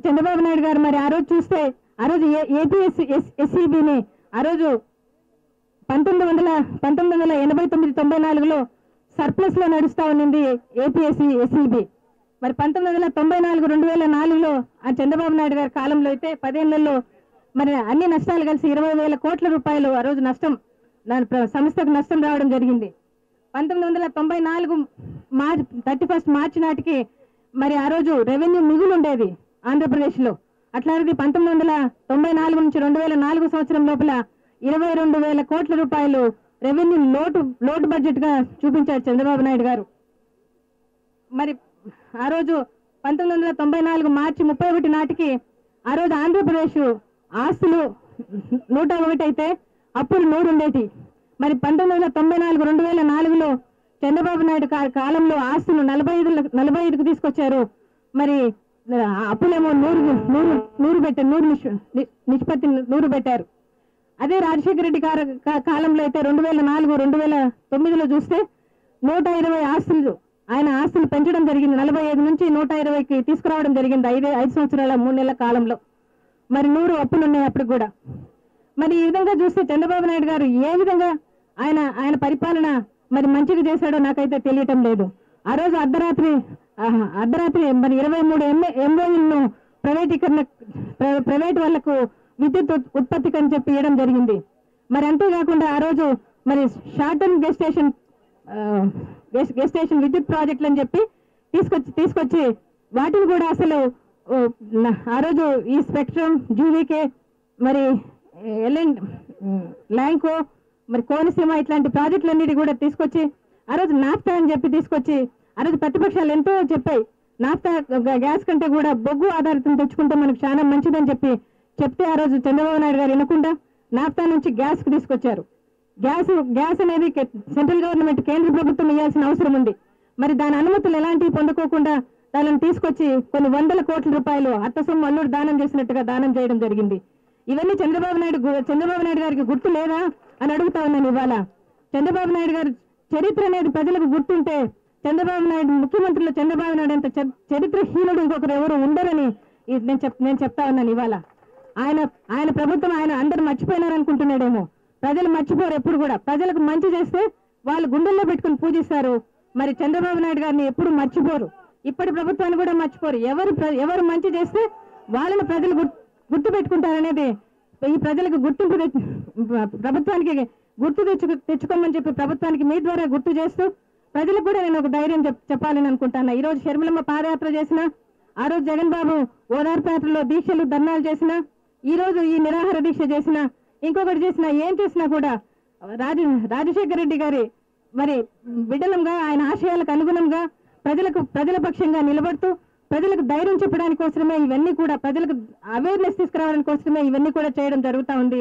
చంద్రబాబు నాయుడు గారు మరి ఆ రోజు చూస్తే ఆ రోజు ఏపీఎస్సీబీని ఆ రోజు 1989-94లో సర్ప్లస్ లో నడుస్తా ఉన్నింది ఏపీఎస్సీబీ. మరి 1994-2004లో ఆ చంద్రబాబు నాయుడు గారి కాలంలో అయితే 10 ఏళ్లలో మరి అన్ని నష్టాలు కలిసి 20,000 కోట్ల రూపాయలు ఆ రోజు నష్టం సంస్థకు నష్టం రావడం జరిగింది. 1994 31 మార్చి నాటికి మరి ఆ రోజు రెవెన్యూ మిగులు ఉండేది ఆంధ్రప్రదేశ్లో. అట్లాంటిది 1994 నుంచి 2004 సంవత్సరం లోపల 22,000 కోట్ల రూపాయలు రెవెన్యూ లోటు బడ్జెట్ గా చూపించారు చంద్రబాబు నాయుడు గారు. మరి ఆ రోజు 1994 మార్చి 31 నాటికి ఆ రోజు ఆంధ్రప్రదేశ్ ఆస్తులు 101 అయితే అప్పులు 100 ఉండేటి. మరి 1994-2004లో చంద్రబాబు నాయుడు కాలంలో ఆస్తులు 45కు తీసుకొచ్చారు. మరి అప్పులేమో 100 పెట్టారు, 100 నిష్పత్తి పెట్టారు. అదే రాజశేఖర రెడ్డి కాలంలో అయితే 2004-2009లో చూస్తే 120 ఆస్తులు ఆయన ఆస్తులు పెంచడం జరిగింది. 45 నుంచి 120కి తీసుకురావడం జరిగింది 5 సంవత్సరాల 3 నెలల కాలంలో. మరి 100 అప్పులు ఉన్నాయి అప్పుడు కూడా. మరి ఈ విధంగా చూస్తే చంద్రబాబు నాయుడు గారు ఏ విధంగా ఆయన పరిపాలన మరి మంచిగా చేశాడో నాకైతే తెలియటం లేదు. ఆ రోజు అర్ధరాత్రి మరి 23 ఎంఓయూలను ప్రైవేట్ వాళ్లకు విద్యుత్ ఉత్పత్తికి అని చెప్పి ఇవ్వడం జరిగింది. మరి అంతేకాకుండా ఆ రోజు మరి షార్ట్ టర్మ్ గెస్ట్ స్టేషన్ విద్యుత్ ప్రాజెక్టులు అని చెప్పి తీసుకొచ్చి వాటిని కూడా అసలు ఆ రోజు ఈ స్పెక్ట్రమ్, జూవీకే, మరి ల్యాంకో, మరి కోనసీమ ఇట్లాంటి ప్రాజెక్టులన్నిటి కూడా తీసుకొచ్చి ఆ రోజు నాఫ్తా అని చెప్పి తీసుకొచ్చి ఆ రోజు ప్రతిపక్షాలు ఎంతో చెప్పాయి. నాఫ్తా గ్యాస్ కంటే కూడా బొగ్గు ఆధారితం తెచ్చుకుంటే మనకు చాలా మంచిదని చెప్తే ఆ రోజు చంద్రబాబు నాయుడు గారు వినకుండా నాఫ్తా నుంచి గ్యాస్ కు తీసుకొచ్చారు. గ్యాస్ అనేది సెంట్రల్ గవర్నమెంట్, కేంద్ర ప్రభుత్వం ఇవ్వాల్సిన అవసరం ఉంది. మరి దాని అనుమతులు ఎలాంటివి పొందుకోకుండా దానిని తీసుకొచ్చి కొన్ని 100 కోట్ల రూపాయలు అత్త సొమ్ము అల్లుడు దానం చేసినట్టుగా దానం చేయడం జరిగింది. ఇవన్నీ చంద్రబాబు నాయుడు గారికి గుర్తు లేదా అని అడుగుతా ఉన్నాను ఇవాళ. చంద్రబాబు నాయుడు గారు చరిత్ర అనేది ప్రజలకు గుర్తుంటే ముఖ్యమంత్రులు చంద్రబాబు నాయుడు అంత చరిత్రహీనుడు ఇంకొకరు ఎవరు ఉండరని నేను చెప్తా ఉన్నాను ఇవాళ. ఆయన ప్రభుత్వం అందరు మర్చిపోయినారనుకుంటున్నాడేమో. ప్రజలు మర్చిపోరు ఎప్పుడు కూడా. ప్రజలకు మంచి చేస్తే వాళ్ళు గుండెల్లో పెట్టుకుని పూజిస్తారు. మరి చంద్రబాబు నాయుడు గారిని ఎప్పుడు మర్చిపోరు. ఇప్పటి ప్రభుత్వాన్ని కూడా మర్చిపోరు. ఎవరు మంచి చేస్తే వాళ్ళని ప్రజలు గుర్తు పెట్టుకుంటారనేది ఈ ప్రజలకు ప్రభుత్వానికి గుర్తు తెచ్చుకోమని చెప్పి ప్రభుత్వానికి మీ ద్వారా గుర్తు చేస్తూ ప్రజలకు కూడా నేను ఒక ధైర్యం చెప్పాలని అనుకుంటాను. ఈ రోజు షర్మిలమ్మ పాదయాత్ర చేసిన, ఆ రోజు జగన్ బాబు ఓదార్పు యాత్రలో దీక్షలు ధర్నాలు చేసిన, ఈ రోజు ఈ నిరాహార దీక్ష చేసిన, ఇంకొకటి చేసినా ఏం చేసినా కూడా రాజశేఖర రెడ్డి గారి మరి బిడ్డలంగా ఆయన ఆశయాలకు అనుగుణంగా ప్రజల పక్షంగా నిలబడుతూ ప్రజలకు ధైర్యం చెప్పడానికి కోసమే ఇవన్నీ కూడా, ప్రజలకు అవేర్నెస్ తీసుకురావడానికి కోసమే ఇవన్నీ కూడా చేయడం జరుగుతూ ఉంది.